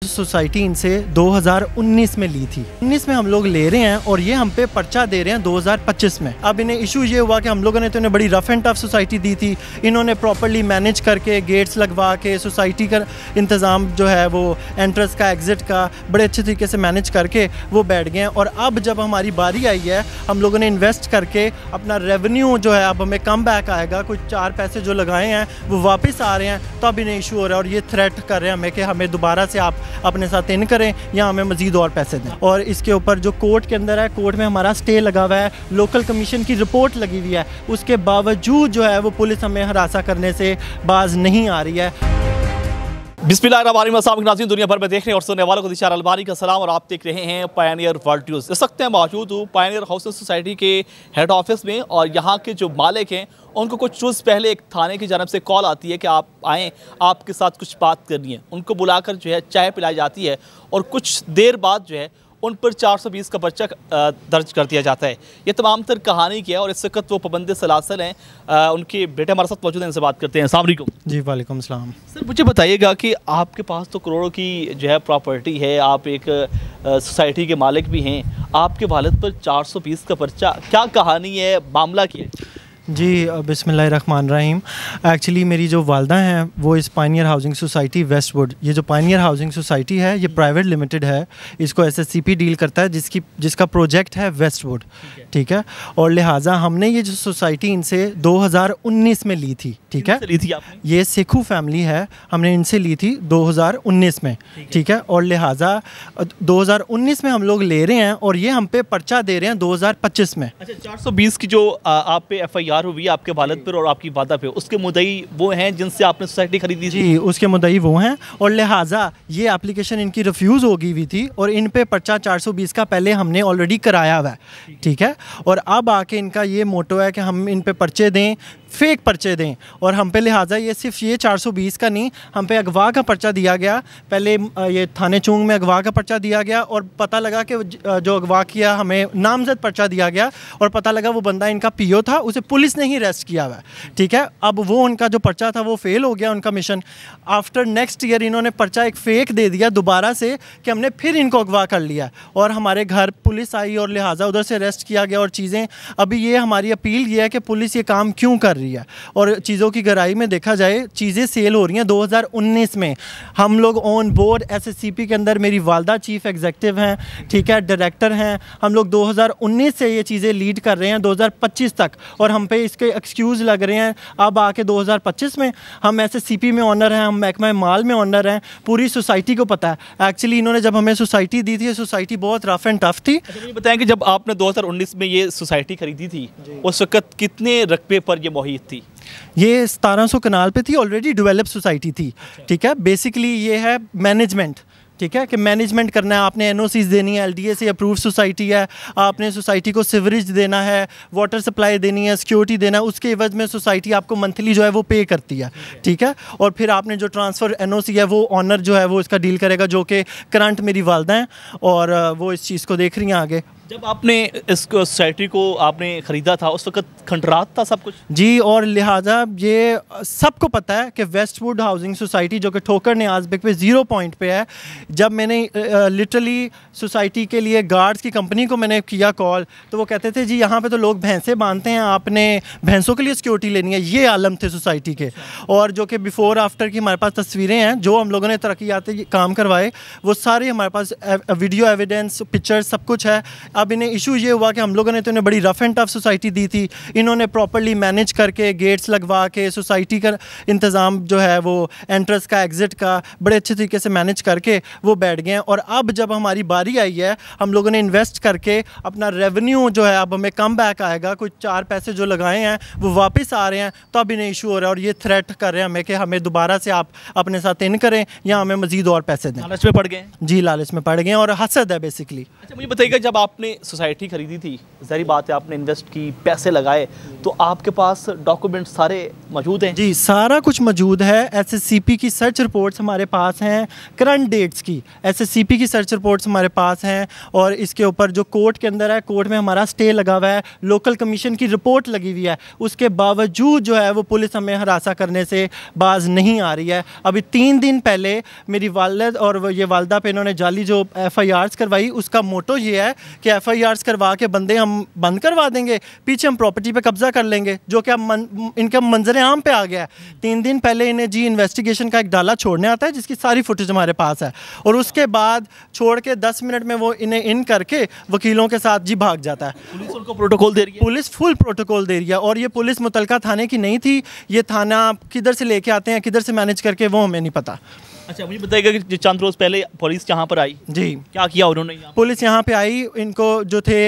Society इनसे 2019 में ली थी। 19 में हम लोग ले रहे हैं और ये हम पे पर्चा दे रहे हैं 2025 में। अब इन्हें इशू ये हुआ कि हम लोगों ने तो इन्हें बड़ी रफ एंड टफ सोसाइटी दी थी, इन्होंने प्रॉपर्ली मैनेज करके गेट्स लगवा के सोसाइटी का इंतज़ाम जो है वो एंट्रेंस का एग्ज़िट का बड़े अच्छे तरीके से मैनेज करके वो बैठ गए हैं। और अब जब हमारी बारी आई है, हम लोगों ने इन्वेस्ट करके अपना रेवेन्यू जो है अब हमें कम बैक आएगा, कुछ 4 पैसे जो लगाए हैं वो वापस आ रहे हैं, तो अब इन्हें इशू हो रहा है और ये थ्रेट कर रहे हैं हमें कि हमें दोबारा से आप अपने साथ इन करें या हमें मज़ीद और पैसे दें। और इसके ऊपर जो कोर्ट के अंदर है, कोर्ट में हमारा स्टे लगा हुआ है, लोकल कमीशन की रिपोर्ट लगी हुई है, उसके बावजूद जो है वो पुलिस हमें हरासा करने से बाज नहीं आ रही है। बिस्मिल्लाहिर्रहमानिर्रहीम। दुनिया भर में देखने और सुनने वालों को दिशार अलबारी का सलाम और आप देख रहे हैं पायनियर वर्ल्ड न्यूज़। इस वक्त मैं मौजूद हूँ पायनियर हाउसिंग सोसाइटी के हेड ऑफिस में और यहाँ के जो मालिक हैं उनको कुछ रोज़ पहले एक थाने की जानब से कॉल आती है कि आप आएँ, आपके साथ कुछ बात करनी है। उनको बुलाकर जो है चाय पिलाई जाती है और कुछ देर बाद जो है उन पर 420 का पर्चा दर्ज कर दिया जाता है। ये तमाम तर कहानी की है और इस वक्त वो पाबंद सलासल हैं। उनके बेटे हमारे साथ मौजूद हैं, इनसे बात करते हैं। अस्सलाम वालेकुम। जी वालेकुम सलाम। सर मुझे बताइएगा कि आपके पास तो करोड़ों की जो है प्रॉपर्टी है, आप एक सोसाइटी के मालिक भी हैं, आपके वालिद पर 420 का पर्चा, क्या कहानी है, मामला क्या है? जी बिस्मिल्लाहिर्रहमानिर्रहीम। एक्चुअली मेरी जो वालदा हैं वो इस पायनियर हाउसिंग सोसाइटी वेस्टवुड, ये जो पायनियर हाउसिंग सोसाइटी है ये प्राइवेट लिमिटेड है, इसको एसएससीपी डील करता है, जिसका प्रोजेक्ट है वेस्टवुड, ठीक है। और लिहाजा हमने ये जो सोसाइटी इनसे 2019 में ली थी, ठीक है। ली थी आपने? ये सेखू फैमिली है, हमने इनसे ली थी 2019 में, ठीक है। और लिहाजा 2019 में हम लोग ले रहे हैं और ये हम पे पर्चा दे रहे हैं 2025 में। अच्छा, 420 की जो आप पे FIR हुई आपके वालिद पर और आपकी वादा पे, उसके मुद्दई वो हैं जिनसे आपने सोसाइटी खरीदी थी? जी उसके मुद्दई वो हैं और लिहाजा ये एप्लीकेशन इनकी रिफ्यूज़ हो गई हुई थी और इन पे पर्चा 420 का पहले हमने ऑलरेडी कराया हुआ है, ठीक है। और अब आके इनका ये मोटो है कि हम इन पे पर्चे दें, फेक पर्चे दें, और हम पे लिहाजा ये सिर्फ ये 420 का नहीं, हम पे अगवा का पर्चा दिया गया। पहले ये थाने चुंग में अगवा का पर्चा दिया गया और पता लगा कि जो अगवा किया हमें नामजद पर्चा दिया गया और पता लगा वो बंदा इनका PO था, उसे पुलिस ने ही अरेस्ट किया हुआ, ठीक है। अब वो उनका जो पर्चा था वो फेल हो गया, उनका मिशन। आफ्टर नेक्स्ट ईयर इन्होंने पर्चा एक फ़ेक दे दिया दोबारा से कि हमने फिर इनको अगवा कर लिया और हमारे घर पुलिस आई और लिहाजा उधर से अरेस्ट किया गया और चीज़ें। अभी ये हमारी अपील ये है कि पुलिस ये काम क्यों कर रही है और चीज़ों की गहराई में देखा जाए, चीज़ें सेल हो रही हैं। 2019 में हम लोग ऑन बोर्ड SSCP के अंदर, मेरी वालदा चीफ एग्जीक्यूटिव हैं, ठीक है, डायरेक्टर हैं, हम लोग 2019 से ये चीज़ें लीड कर रहे हैं 2025 तक, और हम पे इसके एक्सक्यूज़ लग रहे हैं। अब आके 2025 में हम SSCP में ऑनर हैं, हम महकमा माल में ऑनर हैं, पूरी सोसाइटी को पता है। एक्चुअली इन्होंने जब हमें सोसाइटी दी थी, सोसाइटी बहुत रफ एंड टफ थी। अच्छा, मुझे बताएं कि जब आपने 2019 में ये सोसाइटी खरीदी थी उस वक्त कितने रकबे पर ये मुहैयत थी? ये 1700 कनाल पे थी, ऑलरेडी डेवलप सोसाइटी थी, ठीक है। बेसिकली ये है मैनेजमेंट, ठीक है, कि मैनेजमेंट करना है, आपने NOCs देनी है, LDA से अप्रूव सोसाइटी है, आपने सोसाइटी को सीवरेज देना है, वाटर सप्लाई देनी है, सिक्योरिटी देना है, उसके एवज में सोसाइटी आपको मंथली जो है वो पे करती है, ठीक है। और फिर आपने जो ट्रांसफ़र NOC है वो ऑनर जो है वो इसका डील करेगा, जो कि करंट मेरी वालदा हैं और वो इस चीज़ को देख रही हैं आगे। जब आपने इस सोसाइटी को आपने ख़रीदा था उस वक्त खंडरात था सब कुछ? जी, और लिहाजा ये सबको पता है कि वेस्टवुड हाउसिंग सोसाइटी जो कि ठोकर न्याज़ बेग पे 0 पॉइंट पे है। जब मैंने लिटरली सोसाइटी के लिए गार्ड्स की कंपनी को मैंने किया कॉल, तो वो कहते थे जी यहाँ पे तो लोग भैंसें बांधते हैं, आपने भैंसों के लिए सिक्योरिटी लेनी है। ये आलम थे सोसाइटी के। और जो कि बिफ़ोर आफ्टर की हमारे पास तस्वीरें हैं, जो हम लोगों ने तरक्याती काम करवाए वो सारे हमारे पास वीडियो एविडेंस, पिक्चर्स, सब कुछ है। अब इन्हें इशू ये हुआ कि हम लोगों ने तो इन्हें बड़ी रफ एंड टफ सोसाइटी दी थी, इन्होंने प्रॉपर्ली मैनेज करके गेट्स लगवा के सोसाइटी का इंतज़ाम जो है वो एंट्रेंस का एग्ज़िट का बड़े अच्छे तरीके से मैनेज करके वो बैठ गए हैं। और अब जब हमारी बारी आई है, हम लोगों ने इन्वेस्ट करके अपना रेवेन्यू जो है अब हमें कम बैक आएगा, कुछ 4 पैसे जो लगाए हैं वो वापस आ रहे हैं, तो अब इन्हें इशू हो रहा है और ये थ्रेट कर रहे हैं हमें कि हमें दोबारा से आप अपने साथ इन करें या हमें मज़ीद और पैसे दें। लालच में पड़ गए? जी लालच में पड़ गए और हसद है बेसिकली। अच्छा, मुझे बताइएगा जब आपने आपने सोसाइटी खरीदी थी, ज़ाहिर बात है आपने इन्वेस्ट की, पैसे लगाए, तो आपके पास डॉक्यूमेंट सारे मौजूद हैं? जी, सारा कुछ मौजूद है। एसएससीपी की सर्च रिपोर्ट्स हमारे पास हैं, करंट डेट्स की एसएससीपी की सर्च रिपोर्ट्स हमारे पास हैं, और इसके ऊपर जो कोर्ट के अंदर है, कोर्ट में हमारा स्टे लगा हुआ है, लोकल कमीशन की रिपोर्ट लगी हुई है। उसके बावजूद जो है वो पुलिस हमें हरासा करने से बाज नहीं आ रही है। अभी 3 दिन पहले मेरी वालिद और ये वालदा पे इन्होंने जाली जो FIRs करवाई, उसका मोटो ये है कि FIRs करवा के बंदे हम बंद करवा देंगे, पीछे हम प्रॉपर्टी पे कब्जा कर लेंगे, जो कि अब इनका मंजर आम पे आ गया है। 3 दिन पहले इन्हें जी इन्वेस्टिगेशन का एक डाला छोड़ने आता है, जिसकी सारी फुटेज हमारे पास है, और उसके बाद छोड़ के 10 मिनट में वो इन्हें इन करके वकीलों के साथ जी भाग जाता है। पुलिस उनको प्रोटोकॉल दे रही है? पुलिस फुल प्रोटोकॉल दे रही है, और ये पुलिस मुतलका थाने की नहीं थी। ये थाना किधर से लेके आते हैं, किधर से मैनेज करके, वो हमें नहीं पता। अच्छा, मुझे बताइएगा कि चंद रोज़ पहले पुलिस यहाँ पर आई जी, क्या किया उन्होंने? पुलिस यहाँ पे आई, इनको जो थे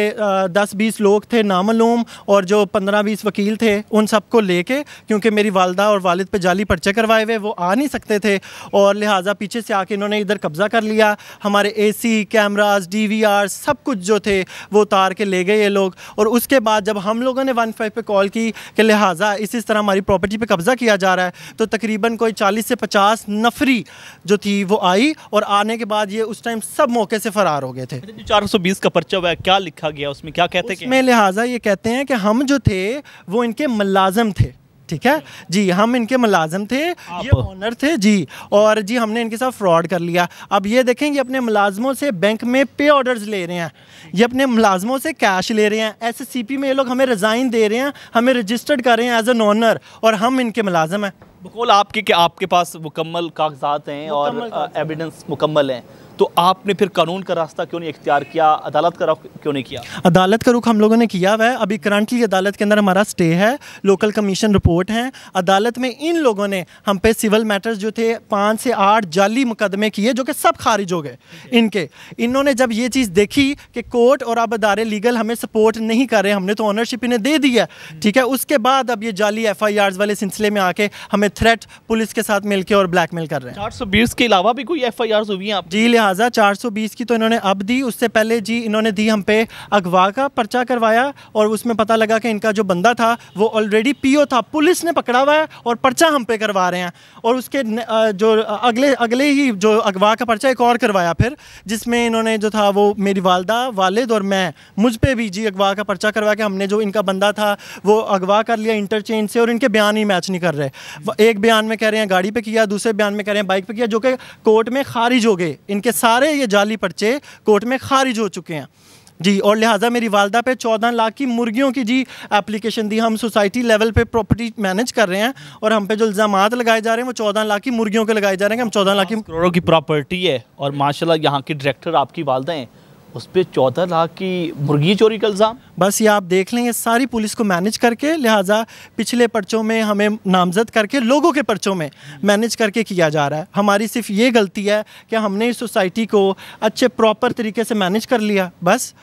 10-20 लोग थे नामालूम, और जो 15-20 वकील थे, उन सबको लेके, क्योंकि मेरी वालदा और वालिद पे जाली पर्चे करवाए हुए, वो आ नहीं सकते थे, और लिहाजा पीछे से आके इन्होंने इधर कब्ज़ा कर लिया। हमारे AC कैमरास, DVR सब कुछ जो थे वो उतार के ले गए ये लोग। और उसके बाद जब हम लोगों ने 15 पे कॉल की कि लिहाजा इस तरह हमारी प्रॉपर्टी पे कब्ज़ा किया जा रहा है, तो तकरीबन कोई 40 से 50 नफरी जो थी वो आई, और आने के बाद ये उस टाइम सब मौके से फरार हो गए थे। 420 का पर्चा हुआ है, क्या लिखा गया उसमें, क्या कहते हैं? उसमें लिहाजा ये कहते हैं कि हम जो थे वो इनके मुलाजम थे, ठीक है जी, हम इनके मुलाजम थे, ये ओनर थे जी, और जी हमने इनके साथ फ्रॉड कर लिया। अब ये देखेंगे अपने मुलाजमों से बैंक में पे ऑर्डर्स ले रहे हैं, ये अपने मुलाजमों से कैश ले रहे हैं, एसएससीपी में ये लोग हमें रिज़ाइन दे रहे हैं, हमें रजिस्टर्ड कर रहे हैं एज एन ओनर, और हम इनके मुलाजम हैं। बकौल आपके कि आपके पास मुकम्मल कागजात हैं और एविडेंस मुकम्मल हैं, तो आपने फिर कानून का रास्ता क्यों नहीं इख्तियार किया, अदालत का रुख क्यों नहीं किया? अदालत का रुख हम लोगों ने किया हुआ है। अभी करंटली अदालत के अंदर हमारा स्टे है, लोकल कमीशन रिपोर्ट है। अदालत में इन लोगों ने हम पे सिविल मैटर्स जो थे 5 से 8 जाली मुकदमे किए, जो कि सब खारिज हो गए इनके। इन्होंने जब ये चीज़ देखी कि कोर्ट और अब अदारे लीगल हमें सपोर्ट नहीं कर रहे, हमने तो ऑनरशिप इन्हें दे दी है, ठीक है, उसके बाद अब ये जाली FIRs वाले सिलसिले में आके हमें थ्रेट पुलिस के साथ मिलकर और ब्लैकमेल कर रहे हैं। 420 के अलावा भी कोई FIRs हुई हैं आप? जी, लिहाजा 420 की तो इन्होंने अब दी, उससे पहले जी इन्होंने दी हम पे अगवा का पर्चा करवाया, और उसमें पता लगा कि इनका जो बंदा था वो ऑलरेडी PO था, पुलिस ने पकड़ा हुआ है और पर्चा हम पे करवा रहे हैं। और उसके जो अगले ही जो अगवा का पर्चा एक और करवाया फिर, जिसमें इन्होंने जो था वो मेरी वालदा, वालिद और मैं, मुझ पे भी जी अगवा का पर्चा करवा के हमने जो इनका बंदा था वो अगवा कर लिया इंटरचेंज से, और इनके बयान ही मैच नहीं कर रहे। एक बयान में कह रहे हैं गाड़ी पे किया, दूसरे बयान में कह रहे हैं बाइक पे किया, जो कि कोर्ट में खारिज हो गए। इनके सारे ये जाली पर्चे कोर्ट में खारिज हो चुके हैं जी। और लिहाजा मेरी वालदा पे 14 लाख की मुर्गियों की जी एप्लीकेशन दी। हम सोसाइटी लेवल पे प्रॉपर्टी मैनेज कर रहे हैं, और हम पे जो इल्ज़ामात लगाए जा रहे हैं वो 14 लाख की मुर्गियों के लगाए जा रहे हैं कि हम 14 लाख करोड़ों की प्रॉपर्टी है, और माशाल्लाह यहाँ की डायरेक्टर आपकी वालदा हैं, उस पर 14 लाख की मुर्गी चोरी का इल्ज़ाम। बस ये आप देख लें, ये सारी पुलिस को मैनेज करके, लिहाजा पिछले पर्चों में हमें नामजद करके लोगों के पर्चों में मैनेज करके किया जा रहा है। हमारी सिर्फ ये गलती है कि हमने इस सोसाइटी को अच्छे प्रॉपर तरीके से मैनेज कर लिया बस।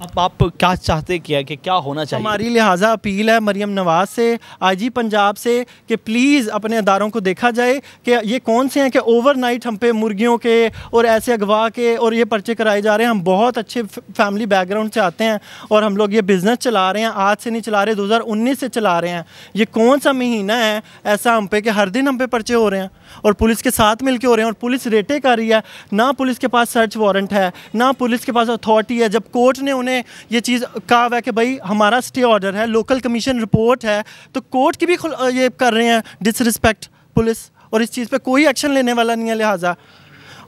अब आप क्या चाहते कि क्या होना चाहिए? हमारी लिहाजा अपील है मरियम नवाज़ से, IG पंजाब से, कि प्लीज़ अपने अदारों को देखा जाए कि ये कौन से हैं कि ओवरनाइट हम पे मुर्गियों के और ऐसे अगवा के और ये पर्चे कराए जा रहे हैं। हम बहुत अच्छे फैमिली बैकग्राउंड से आते हैं, और हम लोग ये बिज़नेस चला रहे हैं, आज से नहीं चला रहे, 2019 से चला रहे हैं। ये कौन सा महीना है ऐसा हम पे कि हर दिन हम पे पर्चे हो रहे हैं, और पुलिस के साथ मिल के हो रहे हैं, और पुलिस रेटे कर रही है। ना पुलिस के पास सर्च वारंट है, ना पुलिस के पास अथॉरिटी है। जब कोर्ट ने उन्हें ये चीज़ कहा हुआ है कि भाई हमारा स्टे ऑर्डर है, लोकल कमीशन रिपोर्ट है, तो कोर्ट की भी ये कर रहे हैं डिसरिस्पेक्ट पुलिस, और इस चीज़ पे कोई एक्शन लेने वाला नहीं है। लिहाजा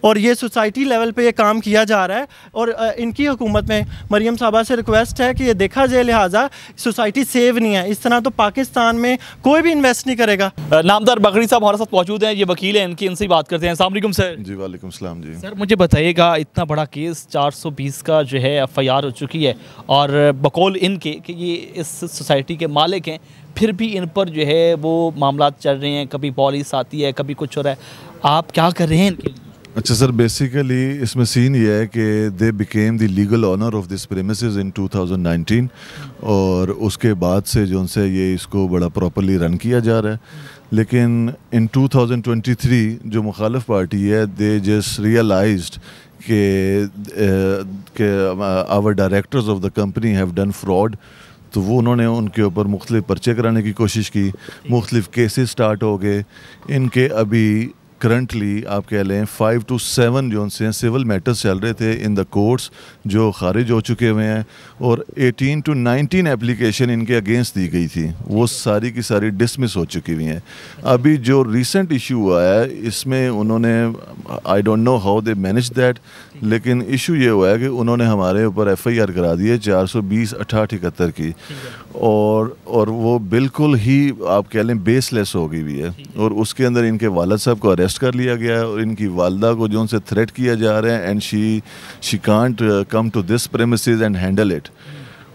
और ये सोसाइटी लेवल पे ये काम किया जा रहा है, और इनकी हुकूमत में मरियम साहबा से रिक्वेस्ट है कि ये देखा जाए, लिहाजा सोसाइटी सेव नहीं है। इस तरह तो पाकिस्तान में कोई भी इन्वेस्ट नहीं करेगा। नामदार बगड़ी साहब हमारे साथ मौजूद हैं, ये वकील हैं, इनसे ही बात करते हैं। अस्सलाम वालेकुम सर। जी वालेकुम सलाम जी। सर मुझे बताइएगा, इतना बड़ा केस 420 का जो है FIR हो चुकी है, और बकौल इनके कि ये इस सोसाइटी के मालिक हैं, फिर भी इन पर जो है वो मामला चल रहे हैं, कभी पुलिस आती है, कभी कुछ हो रहा है, आप क्या कर रहे हैं इनके लिए? अच्छा सर, बेसिकली इसमें सीन ये है कि they became the legal owner of this premises in 2019, और उसके बाद से जो उनसे ये इसको बड़ा प्रॉपरली रन किया जा रहा है। लेकिन इन 2023 जो मुखालिफ पार्टी है, दे जस्ट रियलाइज्ड कि our directors of the company have done fraud, तो वो उन्होंने उनके ऊपर मुख्तलिफ पर्चे कराने की कोशिश की, मुख्तलिफ केसेस स्टार्ट हो गए। इनके अभी करंटली आप कह लें 5 to 7 जो उनसे सिविल मैटर्स चल रहे थे इन द कोर्ट्स जो खारिज हो चुके हुए हैं, और 18 to 19 एप्लीकेशन इनके अगेंस्ट दी गई थी, वो सारी की सारी डिसमिस हो चुकी हुई हैं। अभी जो रिसेंट इशू हुआ है इसमें उन्होंने, I don't know how they manage that, लेकिन इशू ये हुआ है कि उन्होंने हमारे ऊपर FIR करा दी है 420/78 की, और वो बिल्कुल ही आप कह लें बेसलेस हो गई हुई है। और उसके अंदर इनके वालिद साहब को अरेस्ट कर लिया गया है और इनकी वालदा को जो उनसे थ्रेट किया जा रहा है, and she can't come to this premises and handle it.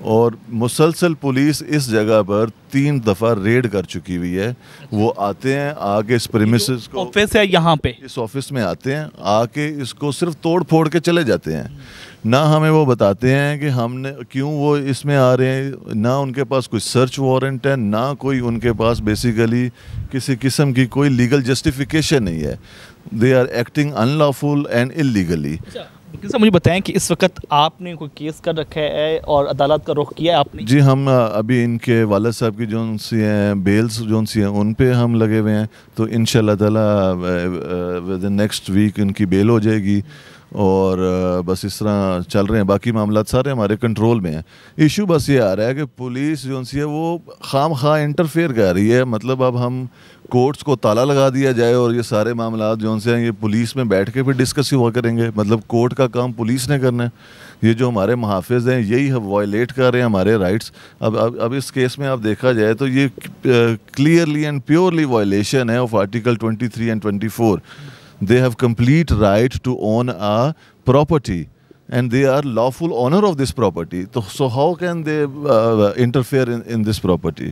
और मुसलसल पुलिस इस जगह पर 3 दफ़ा रेड कर चुकी हुई है। वो आते हैं आके इस प्रेमिसेस को, ऑफिस है यहाँ पे, इस ऑफिस में आते हैं, आके इसको सिर्फ तोड़ फोड़ के चले जाते हैं। ना हमें वो बताते हैं कि हमने क्यों वो इसमें आ रहे हैं, ना उनके पास कोई सर्च वारंट है, ना कोई उनके पास बेसिकली किसी किस्म की कोई लीगल जस्टिफिकेशन नहीं है। They are acting unlawful and illegally. Sir मुझे बताएं कि इस वक्त आपने कोई केस कर रखा है और अदालत का रुख किया है आपने? जी, हम अभी इनके वालिद साहब की जो सी हैं बेल्स जो सी हैं उन पे हम लगे हुए हैं, तो इंशाल्लाह ताला विद इन नेक्स्ट वीक इनकी बेल हो जाएगी। और बस इस तरह चल रहे हैं, बाकी मामला सारे हमारे कंट्रोल में हैं। इशू बस ये आ रहा है कि पुलिस जो सी है वो खाम खा इंटरफेयर कर रही है। मतलब अब हम कोर्ट्स को ताला लगा दिया जाए और ये सारे मामला जो से हैं ये पुलिस में बैठ के फिर डिस्कस हुआ करेंगे। मतलब कोर्ट का काम पुलिस ने करना है। ये जो हमारे मुहाफिज हैं यही वायलेट कर रहे हैं हमारे राइट्स। अब इस केस में आप देखा जाए तो ये क्लियरली एंड प्योरली वायलेशन है of article 23 and 24। They have complete right to own a property and they are lawful owner of this property. So how can they interfere in this property?